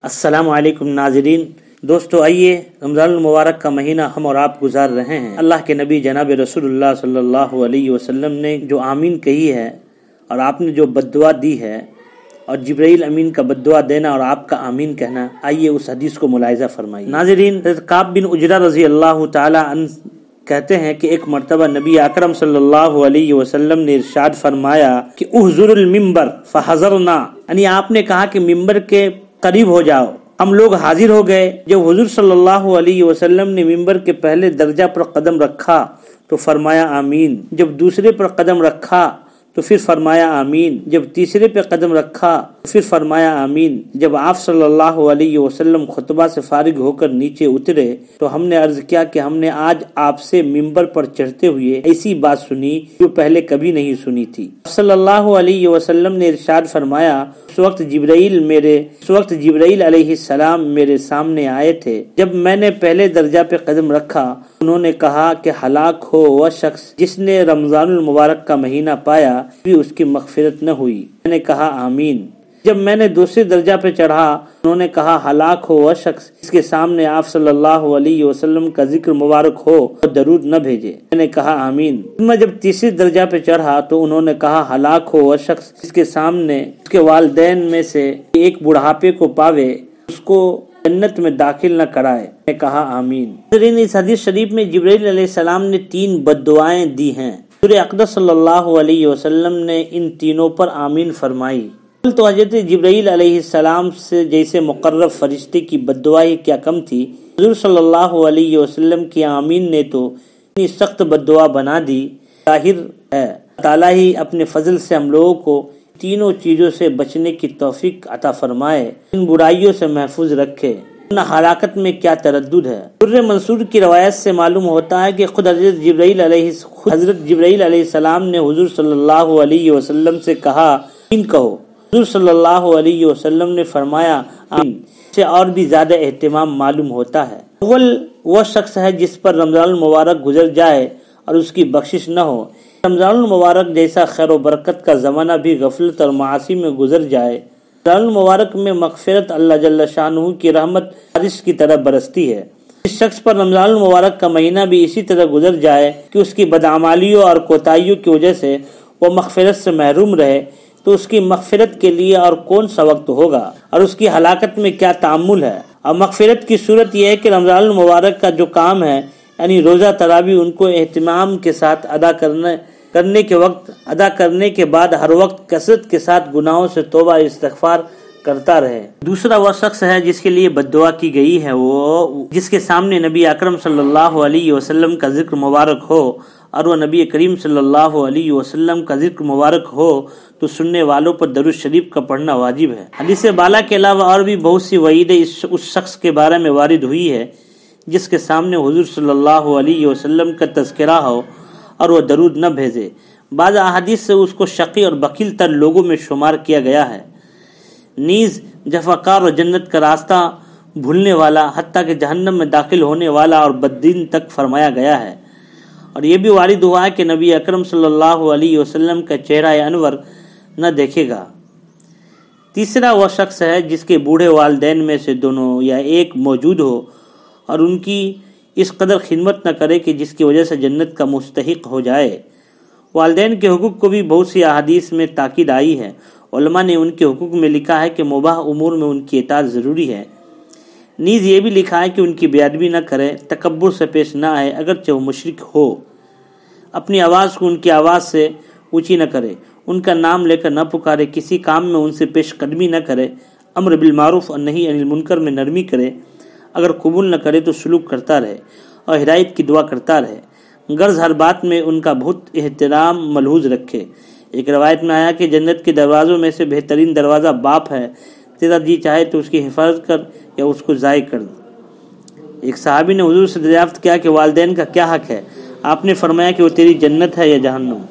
السلام علیکم ناظرین، دوستو آئیے رمضان المبارک کا مہینہ ہم اور آپ گزار رہے ہیں۔ اللہ کے نبی جناب رسول اللہ صلی اللہ علیہ وسلم نے جو آمین کہی ہے اور آپ نے جو بددعا دی ہے اور جبرائیل امین کا بددعا دینا اور آپ کا آمین کہنا، آئیے اس حدیث کو ملاحظہ فرمائیے۔ ناظرین، حضرت کعب بن عجرہ رضی اللہ تعالی عنہ کہتے ہیں کہ ایک مرتبہ نبی اکرم صلی اللہ علیہ وسلم نے ارشاد فرمایا کہ احضر المنبر فحضرنا، یعنی آپ نے کہا کہ ممبر کے قریب ہو جاؤ، ہم لوگ حاضر ہو گئے۔ جب حضور صلی اللہ علیہ وسلم نے ممبر کے پہلے درجہ پر قدم رکھا تو فرمایا آمین، جب دوسرے پر قدم رکھا تو پھر فرمایا آمین، جب تیسرے پہ قدم رکھا تو پھر فرمایا آمین۔ جب آپ صلی اللہ علیہ وسلم خطبہ سے فارغ ہو کر نیچے اترے تو ہم نے عرض کیا کہ ہم نے آج آپ سے ممبر پر چڑھتے ہوئے ایسی بات سنی جو پہلے کبھی نہیں سنی تھی۔ صلی اللہ علیہ وسلم نے ارشاد فرمایا، اس وقت جبرائیل علیہ السلام میرے سامنے آئے تھے۔ جب میں نے پہلے درجہ پہ قدم رکھا انہوں نے کہا کہ ہلاک ہو وہ شخص جس نے رمضان المبارک کا مہینہ پایا بھی اس کی مغفرت نہ ہوئی۔ میں نے کہا آمین۔ جب میں نے دوسرے درجہ پہ چڑھا انہوں نے کہا ہلاک ہو وہ شخص جس کے سامنے آپ صلی اللہ علیہ وسلم کا ذکر مبارک ہو اور درود نہ بھیجے۔ میں نے کہا آمین۔ میں جب تیسرے درجہ پہ چڑھا تو انہوں نے کہا ہلاک ہو وہ شخص جس کے سامنے اس کے والدین میں سے ایک بڑھاپے کو پاوے اس کو جنت میں داخل نہ کرائے۔ میں نے کہا آمین۔ اس حدیث شریف میں جبرائیل علیہ السلام نے 3 بددعائیں دی ہیں۔ حضور اقدس صلی اللہ علیہ وسلم نے ان تینوں پر آمین فرمائی۔ تو حضرت جبرائیل علیہ السلام سے جیسے مقرب فرشتے کی بددعا ہی کیا کم تھی، حضور صلی اللہ علیہ وسلم کی آمین نے تو اتنی سخت بددعا بنا دی۔ ظاہر ہے تعالیٰ ہی اپنے فضل سے ہم لوگوں کو تینوں چیزوں سے بچنے کی توفیق عطا فرمائے، ان برائیوں سے محفوظ رکھے۔ نہ ہلاکت میں کیا تردد ہے۔ در منصور کی روایت سے معلوم ہوتا ہے کہ خود حضرت جبرائیل علیہ السلام نے حضور صلی اللہ علیہ وسلم سے کہا آمین کہو۔ حضور صلی اللہ علیہ وسلم نے فرمایا آمین۔ سے اور بھی زیادہ اہتمام معلوم ہوتا ہے۔ اول وہ شخص ہے جس پر رمضان المبارک گزر جائے اور اس کی بخشش نہ ہو۔ رمضان المبارک جیسا خیر و برکت کا زمانہ بھی غفلت اور معاصی میں گزر جائے۔ رمضان المبارک میں مغفرت اللہ جل شانہ کی رحمت بارش کی طرح برستی ہے۔ اس شخص پر رمضان المبارک کا مہینہ بھی اسی طرح گزر جائے کہ اس کی بدعمالیوں اور کوتاہیوں کی وجہ سے وہ مغفرت سے محروم رہے تو اس کی مغفرت کے لیے اور کون سا وقت ہوگا اور اس کی ہلاکت میں کیا تعامل ہے۔ اور مغفرت کی صورت یہ ہے کہ رمضان المبارک کا جو کام ہے یعنی روزہ تراویح ان کو اہتمام کے ساتھ ادا کرنے کے بعد ہر وقت کثرت کے ساتھ گناہوں سے توبہ استغفار کرتا رہے۔ دوسرا وہ شخص ہے جس کے لیے بددعا کی گئی ہے، وہ جس کے سامنے نبی اکرم صلی اللہ علیہ وسلم کا ذکر مبارک ہو اور وہ نبی کریم صلی اللہ علیہ وسلم کا ذکر مبارک ہو تو سننے والوں پر درود شریف کا پڑھنا واجب ہے۔ حدیث بالا کے علاوہ اور بھی بہت سی وعیدیں اس شخص کے بارے میں وارد ہوئی ہے جس کے سامنے حضور صلی اللہ علیہ وسلم کا تذکرہ ہو اور وہ درود نہ بھیجے۔ بعض احادیث سے اس کو شقی اور بخیل تر لوگوں میں شمار کیا گیا ہے۔ نیز جفاکار اور جنت کا راستہ بھولنے والا، حتیٰ کہ جہنم میں داخل ہونے والا اور بددین تک فرمایا گیا ہے۔ اور یہ بھی وارد ہوا ہے کہ نبی اکرم صلی اللہ علیہ وسلم کا چہرہ انور نہ دیکھے گا۔ تیسرا وہ شخص ہے جس کے بوڑھے والدین میں سے دونوں یا ایک موجود ہو اور ان کی اس قدر خدمت نہ کرے کہ جس کی وجہ سے جنت کا مستحق ہو جائے۔ والدین کے حقوق کو بھی بہت سی احادیث میں تاکید آئی ہے۔ علماء نے ان کے حقوق میں لکھا ہے کہ مباح امور میں ان کی اطاعت ضروری ہے۔ نیز یہ بھی لکھا ہے کہ ان کی بے ادبی نہ کرے، تکبر سے پیش نہ آئے اگرچہ وہ مشرک ہو، اپنی آواز کو ان کی آواز سے اونچی نہ کرے، ان کا نام لے کر نہ پکارے، کسی کام میں ان سے پیش قدمی نہ کرے، امر بالمعروف اور نہی عن المنکر میں نرمی کرے، اگر قبول نہ کرے تو سلوک کرتا رہے اور ہدایت کی دعا کرتا رہے، غرض ہر بات میں ان کا بہت احترام ملحوظ رکھے۔ ایک روایت میں آیا کہ جنت کے دروازوں میں سے بہترین دروازہ باپ ہے، تیرا جی چاہے تو اس کی حفاظت کر یا اس کو ضائع کر دے۔ ایک صحابی نے حضور سے دریافت کیا کہ والدین کا کیا حق ہے؟ آپ نے فرمایا کہ وہ تیری جنت ہے یا جہنم۔